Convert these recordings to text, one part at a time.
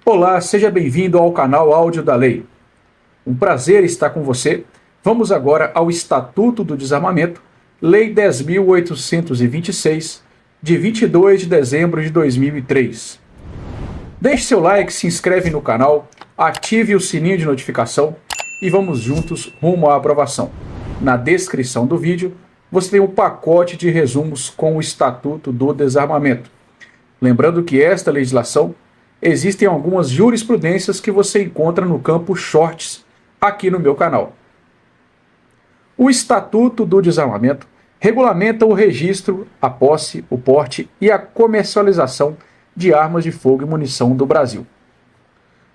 Olá, seja bem-vindo ao canal Áudio da Lei. Um prazer estar com você. Vamos agora ao Estatuto do Desarmamento, Lei 10.826, de 22 de dezembro de 2003. Deixe seu like, se inscreve no canal, ative o sininho de notificação e vamos juntos rumo à aprovação. Na descrição do vídeo, você tem um pacote de resumos com o Estatuto do Desarmamento. Lembrando que esta legislação existem algumas jurisprudências que você encontra no campo Shorts aqui no meu canal. O Estatuto do Desarmamento regulamenta o registro, a posse, o porte e a comercialização de armas de fogo e munição do Brasil.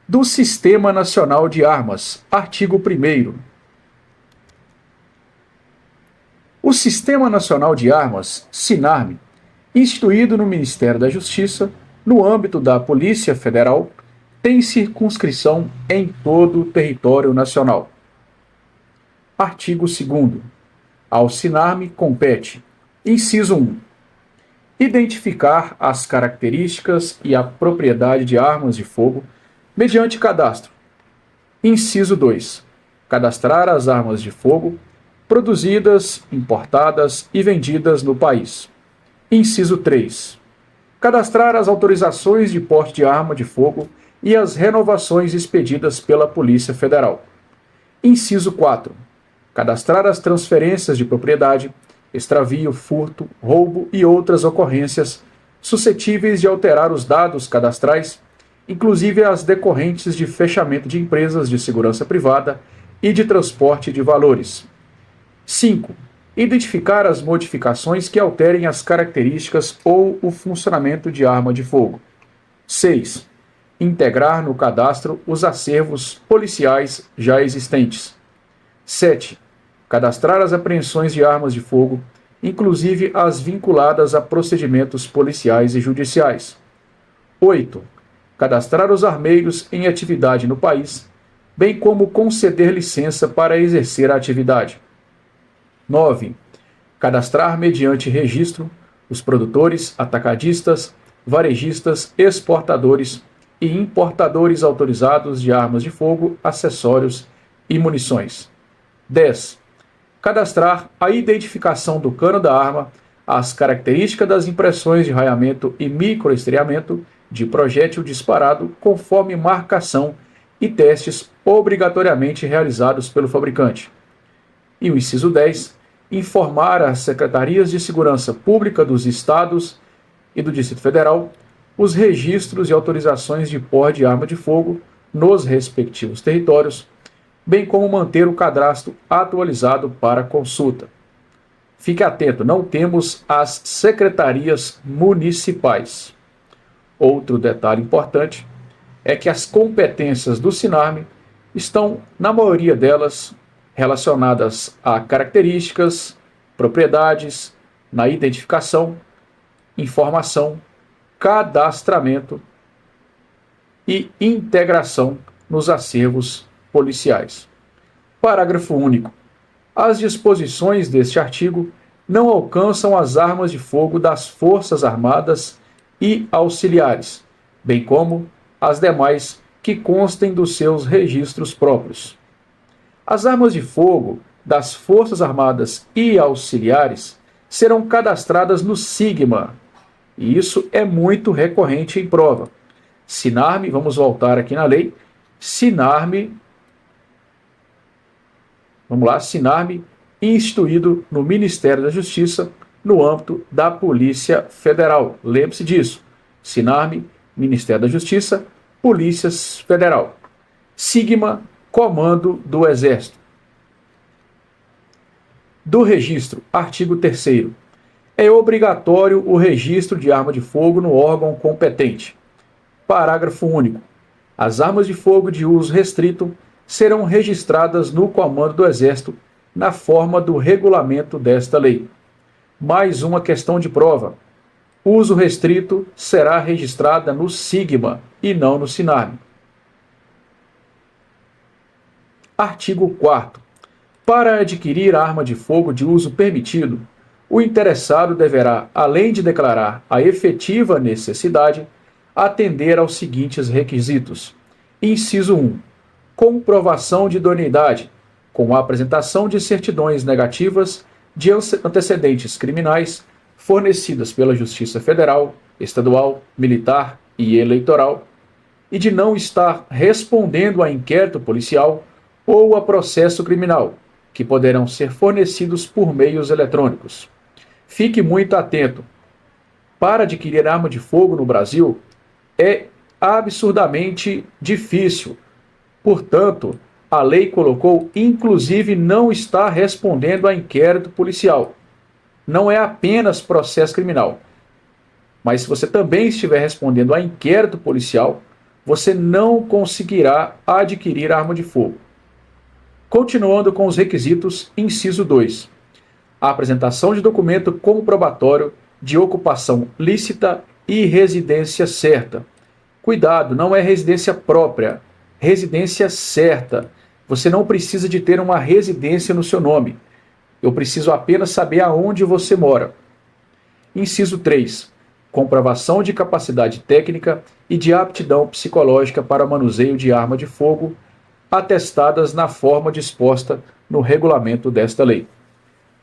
Do Sistema Nacional de Armas, artigo 1º. O Sistema Nacional de Armas, SINARME, instituído no Ministério da Justiça, no âmbito da Polícia Federal, tem circunscrição em todo o território nacional. Artigo 2º. Ao SINARME compete: inciso 1. Identificar as características e a propriedade de armas de fogo mediante cadastro. Inciso 2. Cadastrar as armas de fogo produzidas, importadas e vendidas no país. Inciso 3. Cadastrar as autorizações de porte de arma de fogo e as renovações expedidas pela Polícia Federal. Inciso 4. Cadastrar as transferências de propriedade, extravio, furto, roubo e outras ocorrências suscetíveis de alterar os dados cadastrais, inclusive as decorrentes de fechamento de empresas de segurança privada e de transporte de valores. 5. Identificar as modificações que alterem as características ou o funcionamento de arma de fogo. 6. Integrar no cadastro os acervos policiais já existentes. 7. Cadastrar as apreensões de armas de fogo, inclusive as vinculadas a procedimentos policiais e judiciais. 8. Cadastrar os armeiros em atividade no país, bem como conceder licença para exercer a atividade. 9. Cadastrar mediante registro os produtores, atacadistas, varejistas, exportadores e importadores autorizados de armas de fogo, acessórios e munições. 10. Cadastrar a identificação do cano da arma, as características das impressões de raiamento e microestreamento de projétil disparado conforme marcação e testes obrigatoriamente realizados pelo fabricante. E o inciso 10. Informar as secretarias de segurança pública dos estados e do Distrito Federal os registros e autorizações de porte de arma de fogo nos respectivos territórios, bem como manter o cadastro atualizado para consulta. Fique atento, não temos as secretarias municipais. Outro detalhe importante é que as competências do SINARME estão, na maioria delas, relacionadas a características, propriedades, na identificação, informação, cadastramento e integração nos acervos policiais. Parágrafo único. As disposições deste artigo não alcançam as armas de fogo das Forças Armadas e auxiliares, bem como as demais que constem dos seus registros próprios. As armas de fogo das Forças Armadas e auxiliares serão cadastradas no SIGMA, e isso é muito recorrente em prova. SINARME, vamos voltar aqui na lei, SINARME, SINARME, instituído no Ministério da Justiça, no âmbito da Polícia Federal. Lembre-se disso, SINARME, Ministério da Justiça, Polícia Federal. SIGMA, Comando do Exército. Do registro, artigo 3º. É obrigatório o registro de arma de fogo no órgão competente. Parágrafo único. As armas de fogo de uso restrito serão registradas no Comando do Exército na forma do regulamento desta lei. Mais uma questão de prova. Uso restrito será registrada no SIGMA e não no SINARME. Artigo 4º. Para adquirir arma de fogo de uso permitido, o interessado deverá, além de declarar a efetiva necessidade, atender aos seguintes requisitos. Inciso 1. Comprovação de idoneidade, com a apresentação de certidões negativas de antecedentes criminais fornecidas pela Justiça Federal, Estadual, Militar e Eleitoral, e de não estar respondendo a inquérito policial ou a processo criminal, que poderão ser fornecidos por meios eletrônicos. Fique muito atento. Para adquirir arma de fogo no Brasil é absurdamente difícil. Portanto, a lei colocou, inclusive, não está respondendo a inquérito policial. Não é apenas processo criminal. Mas se você também estiver respondendo a inquérito policial, você não conseguirá adquirir arma de fogo. Continuando com os requisitos, inciso 2. A apresentação de documento comprobatório de ocupação lícita e residência certa. Cuidado, não é residência própria, residência certa. Você não precisa de ter uma residência no seu nome. Eu preciso apenas saber aonde você mora. Inciso 3. Comprovação de capacidade técnica e de aptidão psicológica para manuseio de arma de fogo, atestadas na forma disposta no regulamento desta lei.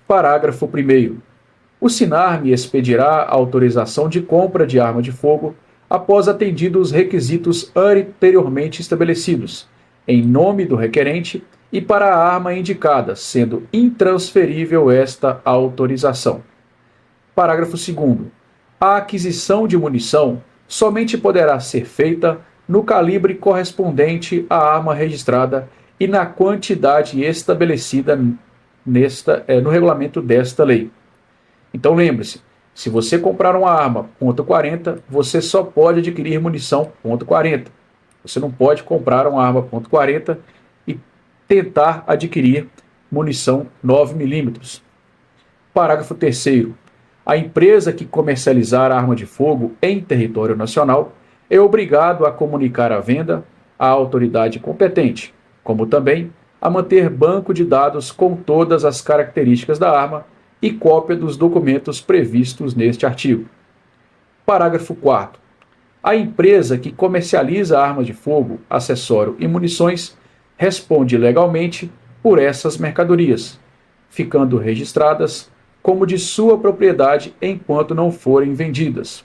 Parágrafo 1º. O SINARME expedirá a autorização de compra de arma de fogo após atendidos os requisitos anteriormente estabelecidos, em nome do requerente e para a arma indicada, sendo intransferível esta autorização. Parágrafo 2º. A aquisição de munição somente poderá ser feita no calibre correspondente à arma registrada e na quantidade estabelecida no regulamento desta lei. Então lembre-se, se você comprar uma arma .40, você só pode adquirir munição .40. Você não pode comprar uma arma .40 e tentar adquirir munição 9mm. Parágrafo 3º. A empresa que comercializar arma de fogo em território nacional é obrigado a comunicar a venda à autoridade competente, como também a manter banco de dados com todas as características da arma e cópia dos documentos previstos neste artigo. Parágrafo 4º. A empresa que comercializa armas de fogo, acessório e munições responde legalmente por essas mercadorias, ficando registradas como de sua propriedade enquanto não forem vendidas.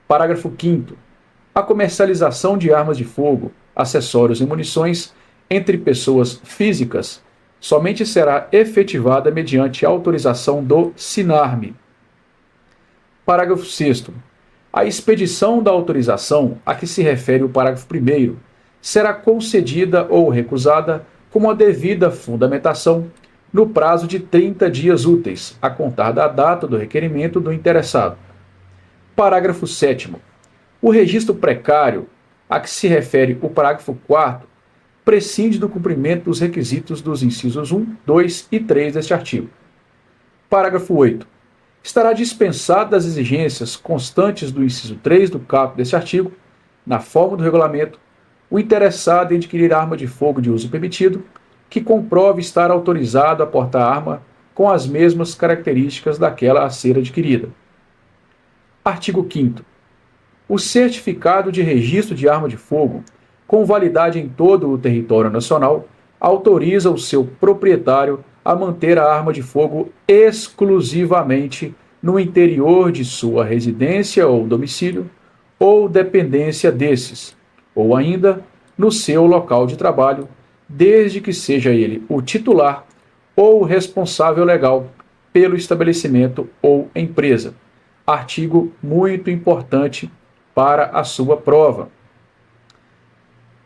Parágrafo 5º. A comercialização de armas de fogo, acessórios e munições entre pessoas físicas somente será efetivada mediante autorização do SINARME. Parágrafo 6º. A expedição da autorização a que se refere o parágrafo 1º será concedida ou recusada com a devida fundamentação no prazo de 30 dias úteis, a contar da data do requerimento do interessado. Parágrafo 7º. O registro precário, a que se refere o parágrafo 4º, prescinde do cumprimento dos requisitos dos incisos 1, 2 e 3 deste artigo. Parágrafo 8º. Estará dispensado das exigências constantes do inciso 3 do caput deste artigo, na forma do regulamento, o interessado em adquirir arma de fogo de uso permitido, que comprove estar autorizado a portar arma com as mesmas características daquela a ser adquirida. Artigo 5º. O certificado de registro de arma de fogo, com validade em todo o território nacional, autoriza o seu proprietário a manter a arma de fogo exclusivamente no interior de sua residência ou domicílio, ou dependência desses, ou ainda no seu local de trabalho, desde que seja ele o titular ou o responsável legal pelo estabelecimento ou empresa. Artigo muito importante para a sua prova.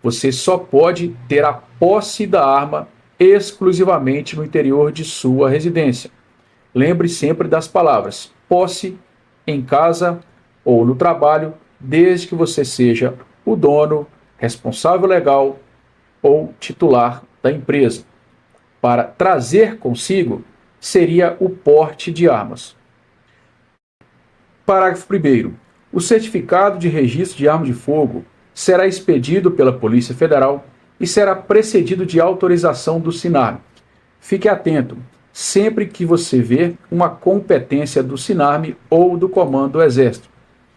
Você só pode ter a posse da arma exclusivamente no interior de sua residência. Lembre sempre das palavras posse, em casa ou no trabalho, desde que você seja o dono, responsável legal ou titular da empresa. Para trazer consigo seria o porte de armas. Parágrafo 1º. O certificado de registro de arma de fogo será expedido pela Polícia Federal e será precedido de autorização do SINARME. Fique atento, sempre que você ver uma competência do SINARME ou do Comando do Exército.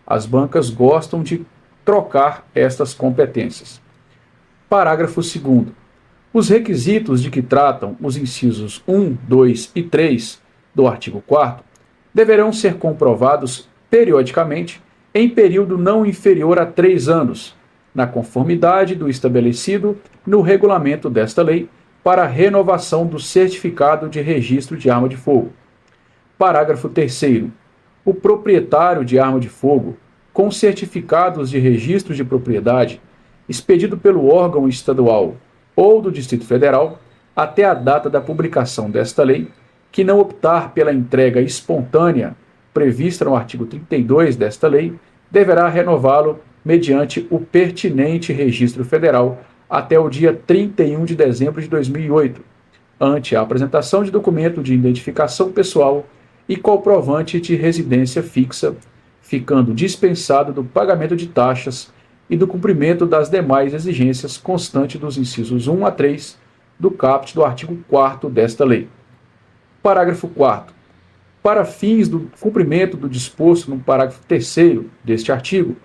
As bancas gostam de trocar estas competências. Parágrafo 2º. Os requisitos de que tratam os incisos 1, 2 e 3 do artigo 4º deverão ser comprovados periodicamente em período não inferior a 3 anos, na conformidade do estabelecido no regulamento desta lei para a renovação do certificado de registro de arma de fogo. Parágrafo 3º. O proprietário de arma de fogo, com certificados de registro de propriedade, expedido pelo órgão estadual ou do Distrito Federal, até a data da publicação desta lei, que não optar pela entrega espontânea prevista no artigo 32 desta lei, deverá renová-lo mediante o pertinente registro federal até o dia 31 de dezembro de 2008, ante a apresentação de documento de identificação pessoal e comprovante de residência fixa, ficando dispensado do pagamento de taxas e do cumprimento das demais exigências constantes dos incisos 1 a 3 do caput do artigo 4º desta lei. Parágrafo 4º. Para fins do cumprimento do disposto no parágrafo 3º deste artigo,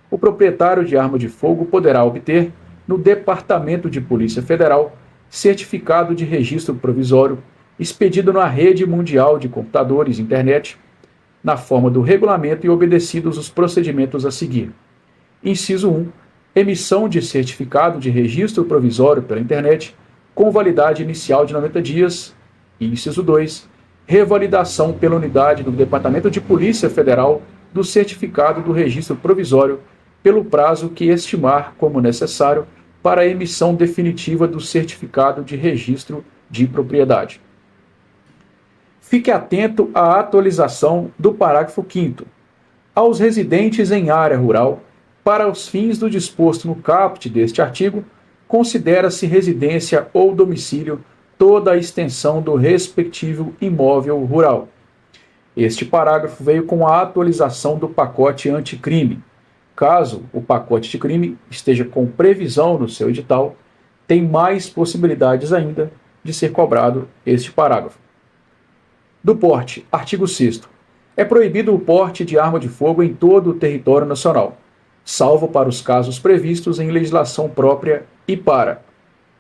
o proprietário de arma de fogo poderá obter, no Departamento de Polícia Federal, certificado de registro provisório expedido na Rede Mundial de Computadores Internet, na forma do regulamento e obedecidos os procedimentos a seguir. Inciso 1. Emissão de certificado de registro provisório pela internet, com validade inicial de 90 dias. Inciso 2. Revalidação pela unidade do Departamento de Polícia Federal do certificado do registro provisório pelo prazo que estimar como necessário para a emissão definitiva do certificado de registro de propriedade. Fique atento à atualização do parágrafo 5º. Aos residentes em área rural, para os fins do disposto no caput deste artigo, considera-se residência ou domicílio toda a extensão do respectivo imóvel rural. Este parágrafo veio com a atualização do pacote anticrime. Caso o pacote de crime esteja com previsão no seu edital, tem mais possibilidades ainda de ser cobrado este parágrafo. Do porte, artigo 6º. É proibido o porte de arma de fogo em todo o território nacional, salvo para os casos previstos em legislação própria e para: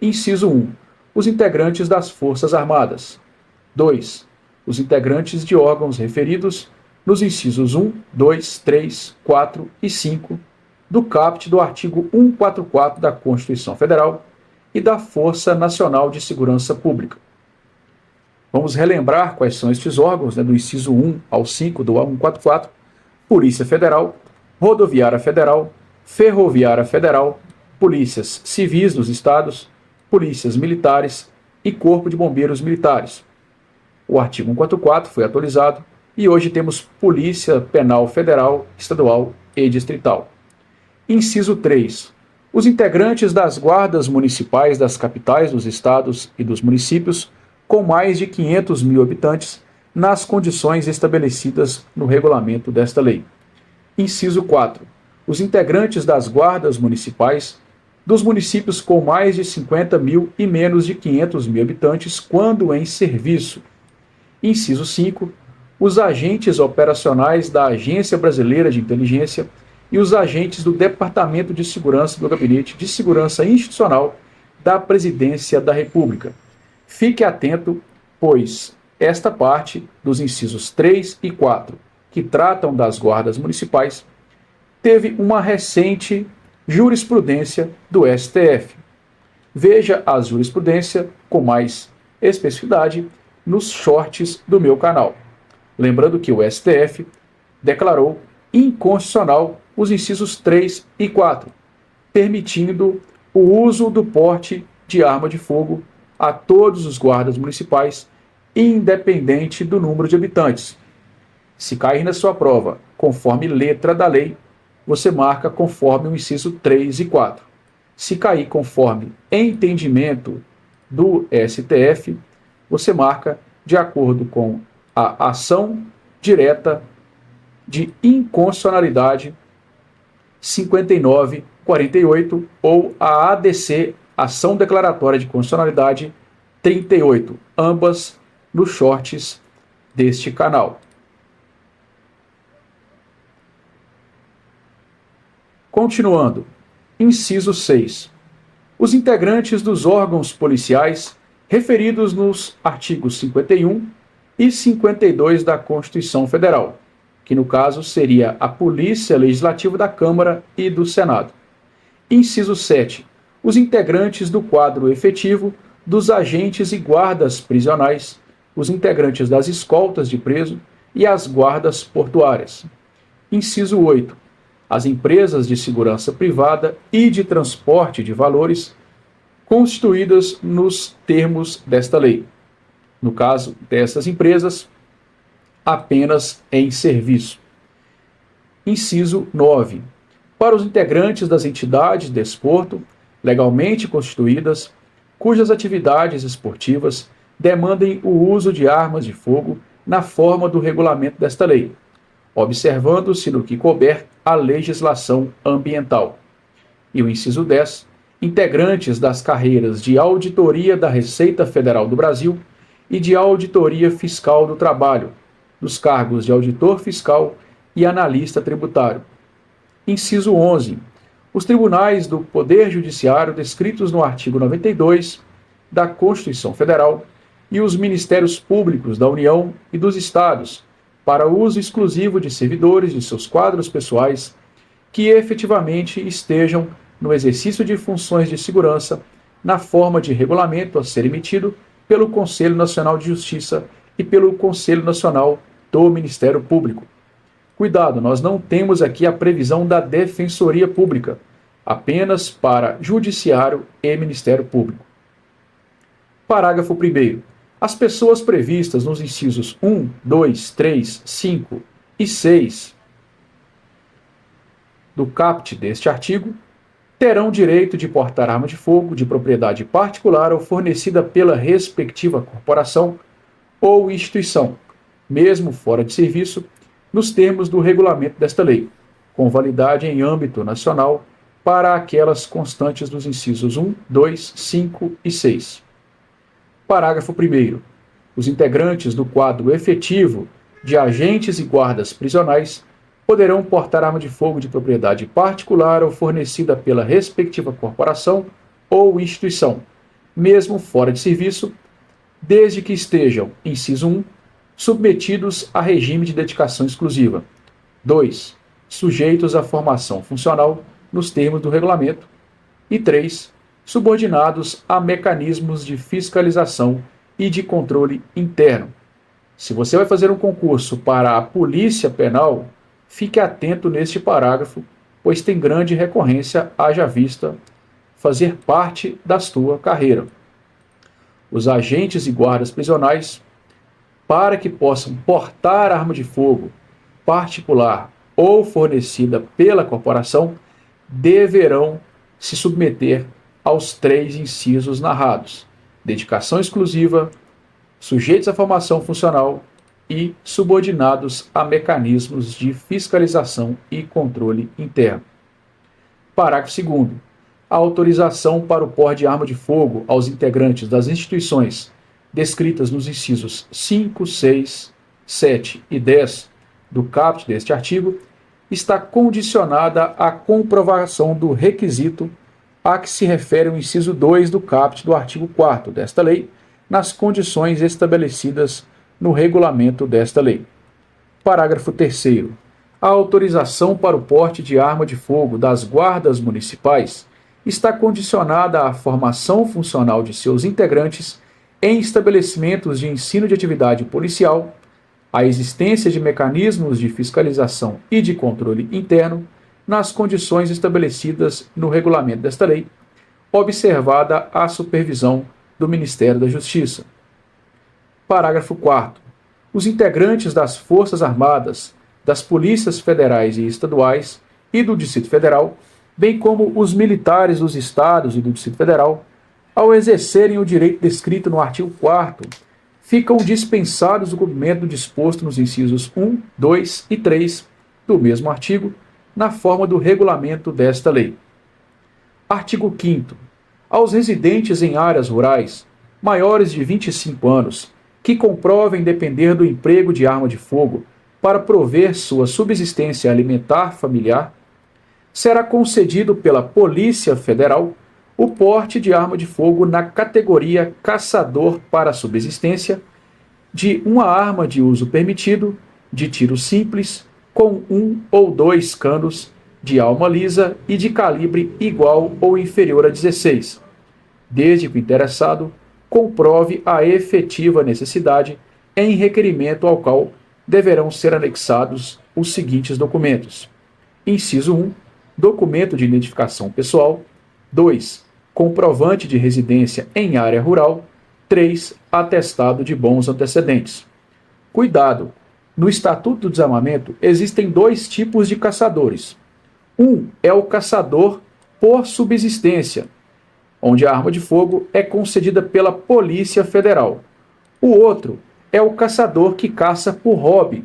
inciso 1. Os integrantes das Forças Armadas. 2. Os integrantes de órgãos referidos nos incisos 1, 2, 3, 4 e 5 do caput do artigo 144 da Constituição Federal e da Força Nacional de Segurança Pública. Vamos relembrar quais são estes órgãos, do inciso 1 ao 5 do 144, Polícia Federal, Rodoviária Federal, Ferroviária Federal, Polícias Civis dos Estados, Polícias Militares e Corpo de Bombeiros Militares. O artigo 144 foi atualizado e hoje temos Polícia Penal Federal, Estadual e Distrital. Inciso 3. Os integrantes das guardas municipais das capitais dos estados e dos municípios com mais de 500 mil habitantes, nas condições estabelecidas no regulamento desta lei. Inciso 4. Os integrantes das guardas municipais dos municípios com mais de 50 mil e menos de 500 mil habitantes, quando em serviço. Inciso 5. Os agentes operacionais da Agência Brasileira de Inteligência e os agentes do Departamento de Segurança do Gabinete de Segurança Institucional da Presidência da República. Fique atento, pois esta parte dos incisos 3 e 4, que tratam das guardas municipais, teve uma recente jurisprudência do STF. Veja a jurisprudência com mais especificidade nos shorts do meu canal. Lembrando que o STF declarou inconstitucional os incisos 3 e 4, permitindo o uso do porte de arma de fogo a todos os guardas municipais, independente do número de habitantes. Se cair na sua prova conforme letra da lei, você marca conforme o inciso 3 e 4. Se cair conforme entendimento do STF, você marca de acordo com a ação direta de inconstitucionalidade 5948 ou a ADC, Ação Declaratória de Constitucionalidade 38, ambas nos shorts deste canal. Continuando. Inciso 6. Os integrantes dos órgãos policiais referidos nos artigos 51 e 52 da Constituição Federal, que no caso seria a Polícia Legislativa da Câmara e do Senado. Inciso 7. Os integrantes do quadro efetivo dos agentes e guardas prisionais, os integrantes das escoltas de preso e as guardas portuárias. Inciso 8. As empresas de segurança privada e de transporte de valores constituídas nos termos desta lei. No caso dessas empresas, apenas em serviço. Inciso 9. Para os integrantes das entidades de desporto legalmente constituídas, cujas atividades esportivas demandem o uso de armas de fogo na forma do regulamento desta lei, observando-se no que couber a legislação ambiental. E o inciso 10, integrantes das carreiras de Auditoria da Receita Federal do Brasil e de Auditoria Fiscal do Trabalho, dos cargos de auditor fiscal e analista tributário. Inciso 11. Os tribunais do Poder Judiciário descritos no artigo 92 da Constituição Federal e os Ministérios Públicos da União e dos Estados, para uso exclusivo de servidores de seus quadros pessoais que efetivamente estejam no exercício de funções de segurança, na forma de regulamento a ser emitido pelo Conselho Nacional de Justiça e pelo Conselho Nacional do Ministério Público. Cuidado, nós não temos aqui a previsão da Defensoria Pública, apenas para Judiciário e Ministério Público. Parágrafo 1º. As pessoas previstas nos incisos 1, 2, 3, 5 e 6 do caput deste artigo terão direito de portar arma de fogo de propriedade particular ou fornecida pela respectiva corporação ou instituição, mesmo fora de serviço, nos termos do regulamento desta lei, com validade em âmbito nacional para aquelas constantes dos incisos 1, 2, 5 e 6. Parágrafo 1º. Os integrantes do quadro efetivo de agentes e guardas prisionais poderão portar arma de fogo de propriedade particular ou fornecida pela respectiva corporação ou instituição, mesmo fora de serviço, desde que estejam, inciso 1, submetidos a regime de dedicação exclusiva. 2. Sujeitos à formação funcional nos termos do regulamento. E 3. Subordinados a mecanismos de fiscalização e de controle interno. Se você vai fazer um concurso para a Polícia Penal, fique atento neste parágrafo, pois tem grande recorrência, haja vista fazer parte da sua carreira. Os agentes e guardas prisionais, para que possam portar arma de fogo particular ou fornecida pela corporação, deverão se submeter aos 3 incisos narrados: dedicação exclusiva, sujeitos à formação funcional e subordinados a mecanismos de fiscalização e controle interno. Parágrafo 2º. A autorização para o porte de arma de fogo aos integrantes das instituições descritas nos incisos 5, 6, 7 e 10 do caput deste artigo está condicionada à comprovação do requisito a que se refere o inciso 2 do caput do artigo 4º desta lei, nas condições estabelecidas no regulamento desta lei. Parágrafo 3º. A autorização para o porte de arma de fogo das guardas municipais está condicionada à formação funcional de seus integrantes em estabelecimentos de ensino de atividade policial, à existência de mecanismos de fiscalização e de controle interno, nas condições estabelecidas no regulamento desta lei, observada a supervisão do Ministério da Justiça. Parágrafo 4º. Os integrantes das Forças Armadas, das Polícias Federais e Estaduais e do Distrito Federal, bem como os militares dos Estados e do Distrito Federal, ao exercerem o direito descrito no artigo 4º, ficam dispensados do cumprimento do disposto nos incisos 1, 2 e 3 do mesmo artigo, na forma do regulamento desta lei. Artigo 5º. Aos residentes em áreas rurais, maiores de 25 anos, que comprovem depender do emprego de arma de fogo para prover sua subsistência alimentar familiar, será concedido pela Polícia Federal o porte de arma de fogo na categoria caçador para subsistência, de uma arma de uso permitido, de tiro simples, com 1 ou 2 canos, de alma lisa e de calibre igual ou inferior a 16, desde que o interessado comprove a efetiva necessidade em requerimento ao qual deverão ser anexados os seguintes documentos. Inciso 1, documento de identificação pessoal. 2, comprovante de residência em área rural. 3, atestado de bons antecedentes. Cuidado! No Estatuto do Desarmamento existem 2 tipos de caçadores. Um é o caçador por subsistência, onde a arma de fogo é concedida pela Polícia Federal. O outro é o caçador que caça por hobby.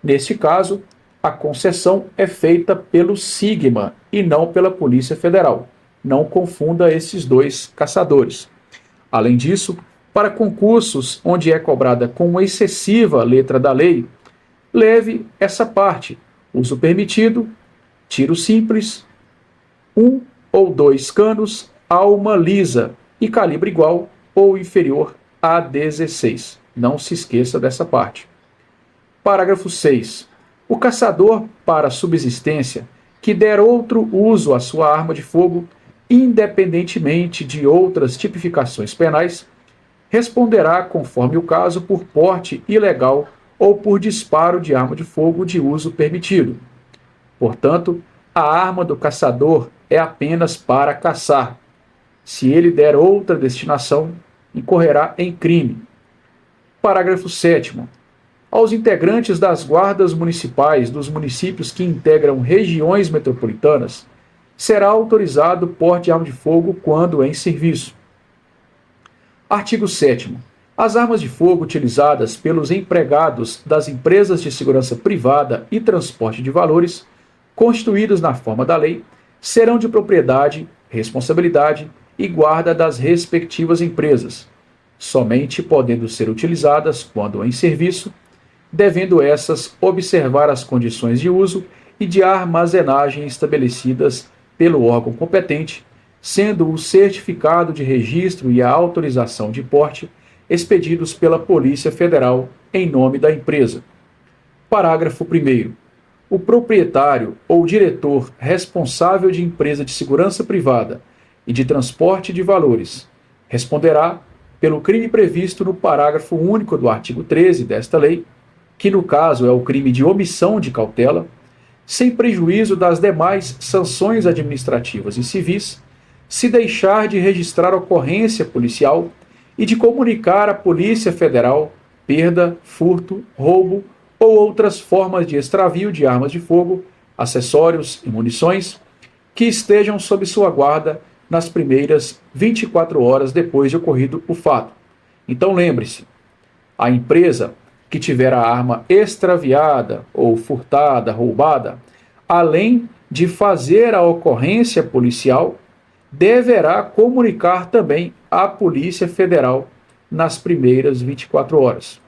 Neste caso, a concessão é feita pelo SIGMA e não pela Polícia Federal. Não confunda esses 2 caçadores. Além disso, para concursos onde é cobrada com excessiva letra da lei, leve essa parte: uso permitido, tiro simples, 1 ou 2 canos, alma lisa e calibre igual ou inferior a 16. Não se esqueça dessa parte. Parágrafo 6. O caçador para subsistência que der outro uso à sua arma de fogo, independentemente de outras tipificações penais, responderá, conforme o caso, por porte ilegal ou por disparo de arma de fogo de uso permitido. Portanto, a arma do caçador é apenas para caçar. Se ele der outra destinação, incorrerá em crime. Parágrafo 7º. Aos integrantes das guardas municipais dos municípios que integram regiões metropolitanas, será autorizado o porte de arma de fogo quando em serviço. Artigo 7º. As armas de fogo utilizadas pelos empregados das empresas de segurança privada e transporte de valores, constituídos na forma da lei, serão de propriedade, responsabilidade e guarda das respectivas empresas, somente podendo ser utilizadas quando em serviço, devendo essas observar as condições de uso e de armazenagem estabelecidas pelo órgão competente, sendo o certificado de registro e a autorização de porte expedidos pela Polícia Federal em nome da empresa. Parágrafo 1º. O proprietário ou diretor responsável de empresa de segurança privada e de transporte de valores responderá pelo crime previsto no parágrafo único do artigo 13 desta lei, que no caso é o crime de omissão de cautela, sem prejuízo das demais sanções administrativas e civis, se deixar de registrar ocorrência policial e de comunicar à Polícia Federal perda, furto, roubo ou outras formas de extravio de armas de fogo, acessórios e munições que estejam sob sua guarda nas primeiras 24 horas depois de ocorrido o fato. Então lembre-se, a empresa que tiver a arma extraviada ou furtada, roubada, além de fazer a ocorrência policial, deverá comunicar também à Polícia Federal nas primeiras 24 horas.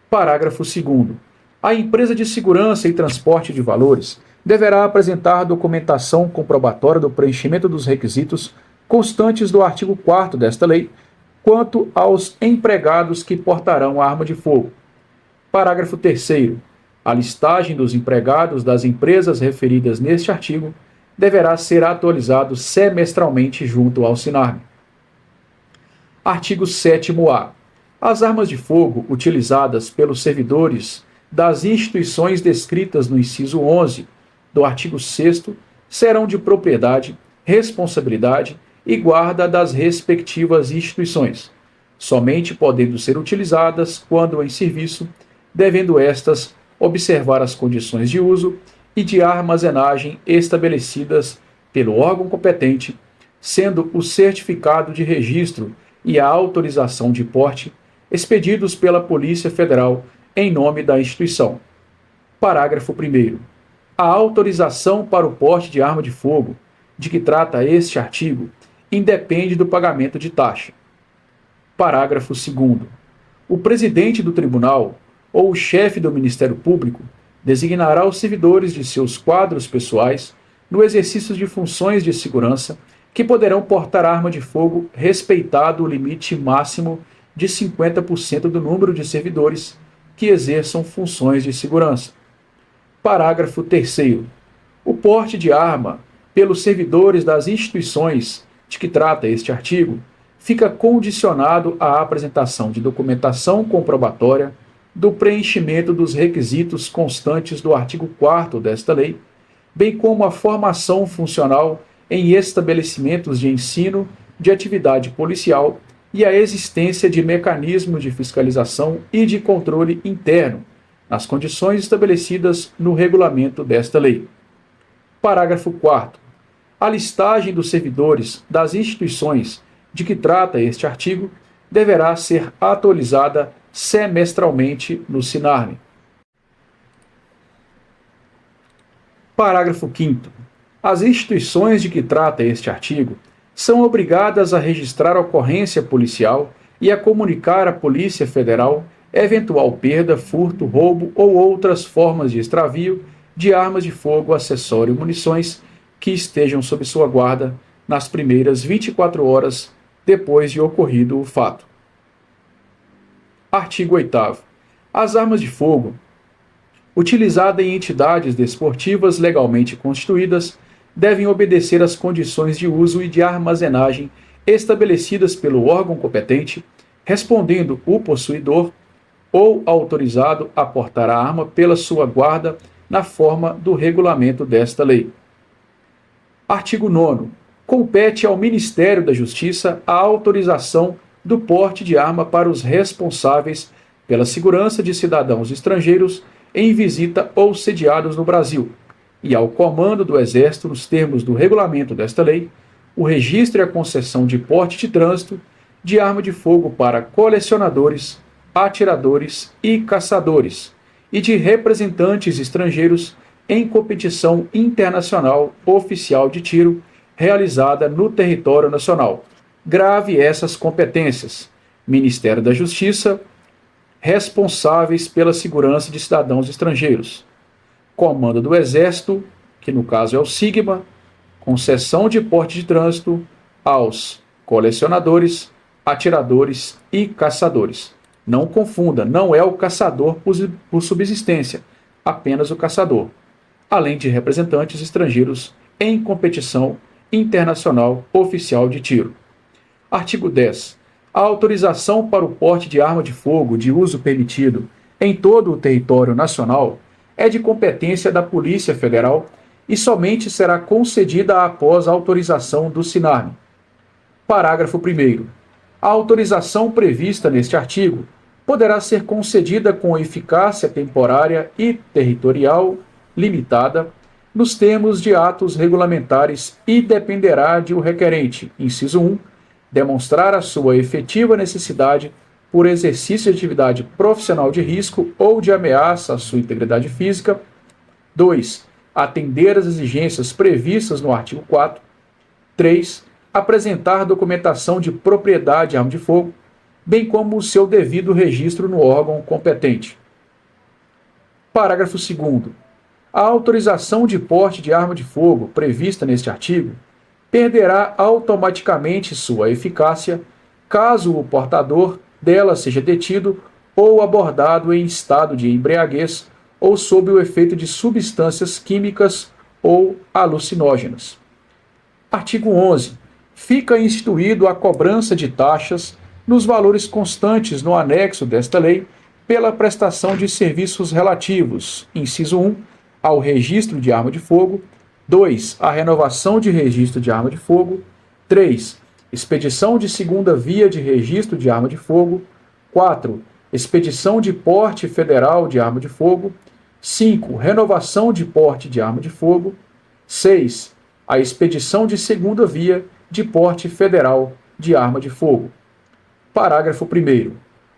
Parágrafo 2º. A empresa de segurança e transporte de valores deverá apresentar documentação comprobatória do preenchimento dos requisitos constantes do artigo 4º desta lei, quanto aos empregados que portarão arma de fogo. Parágrafo 3º. A listagem dos empregados das empresas referidas neste artigo deverá ser atualizado semestralmente junto ao SINARM. Artigo 7º-A. As armas de fogo utilizadas pelos servidores das instituições descritas no inciso 11 do artigo 6º serão de propriedade, responsabilidade e guarda das respectivas instituições, somente podendo ser utilizadas quando em serviço, devendo estas observar as condições de uso e de armazenagem estabelecidas pelo órgão competente, sendo o certificado de registro e a autorização de porte expedidos pela Polícia Federal em nome da instituição. Parágrafo 1º. A autorização para o porte de arma de fogo, de que trata este artigo, independe do pagamento de taxa. Parágrafo 2º. O presidente do tribunal ou o chefe do Ministério Público designará os servidores de seus quadros pessoais no exercício de funções de segurança que poderão portar arma de fogo respeitado o limite máximo de 50% do número de servidores que exerçam funções de segurança. Parágrafo 3º. O porte de arma pelos servidores das instituições de que trata este artigo fica condicionado à apresentação de documentação comprobatória do preenchimento dos requisitos constantes do artigo 4º desta lei, bem como a formação funcional em estabelecimentos de ensino de atividade policial e a existência de mecanismos de fiscalização e de controle interno, nas condições estabelecidas no regulamento desta lei. Parágrafo 4º. A listagem dos servidores das instituições de que trata este artigo deverá ser atualizada semestralmente no SINARME. Parágrafo 5º. As instituições de que trata este artigo são obrigadas a registrar ocorrência policial e a comunicar à Polícia Federal eventual perda, furto, roubo ou outras formas de extravio de armas de fogo, acessório e munições que estejam sob sua guarda nas primeiras 24 horas depois de ocorrido o fato. Artigo 8º. As armas de fogo, utilizadas em entidades desportivas legalmente constituídas, devem obedecer às condições de uso e de armazenagem estabelecidas pelo órgão competente, respondendo o possuidor ou autorizado a portar a arma pela sua guarda na forma do regulamento desta lei. Artigo 9º. Compete ao Ministério da Justiça a autorização do porte de arma para os responsáveis pela segurança de cidadãos estrangeiros em visita ou sediados no Brasil, e ao Comando do Exército, nos termos do regulamento desta lei, o registro e a concessão de porte de trânsito de arma de fogo para colecionadores, atiradores e caçadores, e de representantes estrangeiros em competição internacional oficial de tiro realizada no território nacional. Grave essas competências: Ministério da Justiça, responsáveis pela segurança de cidadãos estrangeiros, Comando do Exército, que no caso é o SIGMA, concessão de porte de trânsito aos colecionadores, atiradores e caçadores. Não confunda, não é o caçador por subsistência, apenas o caçador, além de representantes estrangeiros em competição internacional oficial de tiro. Artigo 10. A autorização para o porte de arma de fogo de uso permitido em todo o território nacional é de competência da Polícia Federal e somente será concedida após a autorização do SINARME. Parágrafo 1º. A autorização prevista neste artigo poderá ser concedida com eficácia temporária e territorial limitada nos termos de atos regulamentares e dependerá de o requerente, inciso 1, demonstrar a sua efetiva necessidade por exercício de atividade profissional de risco ou de ameaça à sua integridade física. 2. Atender às exigências previstas no artigo 4. 3. Apresentar documentação de propriedade de arma de fogo, bem como o seu devido registro no órgão competente. Parágrafo 2º. A autorização de porte de arma de fogo prevista neste artigo perderá automaticamente sua eficácia caso o portador dela seja detido ou abordado em estado de embriaguez ou sob o efeito de substâncias químicas ou alucinógenas. Artigo 11. Fica instituído a cobrança de taxas nos valores constantes no anexo desta lei pela prestação de serviços relativos, inciso 1, ao registro de arma de fogo, 2. A renovação de registro de arma de fogo, 3. Expedição de segunda via de registro de arma de fogo, 4. Expedição de porte federal de arma de fogo, 5. Renovação de porte de arma de fogo, 6. A expedição de segunda via de porte federal de arma de fogo. Parágrafo 1º.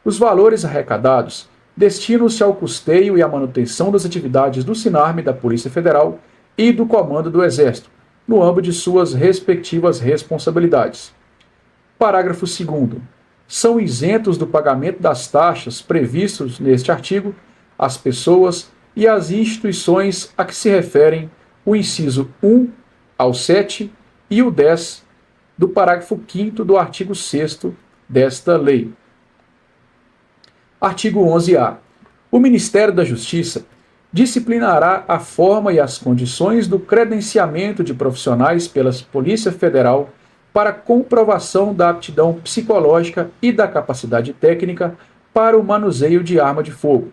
Os valores arrecadados destinam-se ao custeio e à manutenção das atividades do SINARME, da Polícia Federal e do Comando do Exército, no âmbito de suas respectivas responsabilidades. Parágrafo 2º. São isentos do pagamento das taxas previstos neste artigo as pessoas e as instituições a que se referem o inciso 1 ao 7 e o 10 do parágrafo 5º do artigo 6º desta lei. Artigo 11-A. O Ministério da Justiça disciplinará a forma e as condições do credenciamento de profissionais pela Polícia Federal para comprovação da aptidão psicológica e da capacidade técnica para o manuseio de arma de fogo.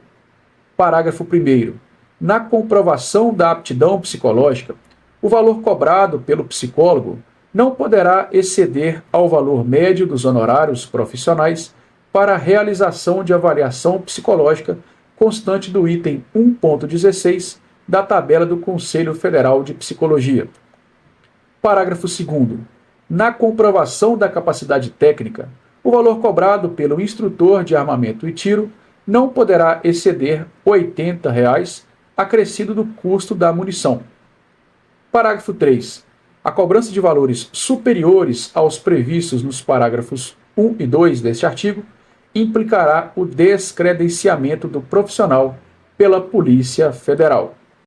Parágrafo 1º. Na comprovação da aptidão psicológica, o valor cobrado pelo psicólogo não poderá exceder ao valor médio dos honorários profissionais para a realização de avaliação psicológica constante do item 1.16 da tabela do Conselho Federal de Psicologia. Parágrafo 2º. Na comprovação da capacidade técnica, o valor cobrado pelo instrutor de armamento e tiro não poderá exceder R$ 80, acrescido do custo da munição. Parágrafo 3. A cobrança de valores superiores aos previstos nos parágrafos 1 e 2 deste artigo implicará o descredenciamento do profissional pela Polícia Federal.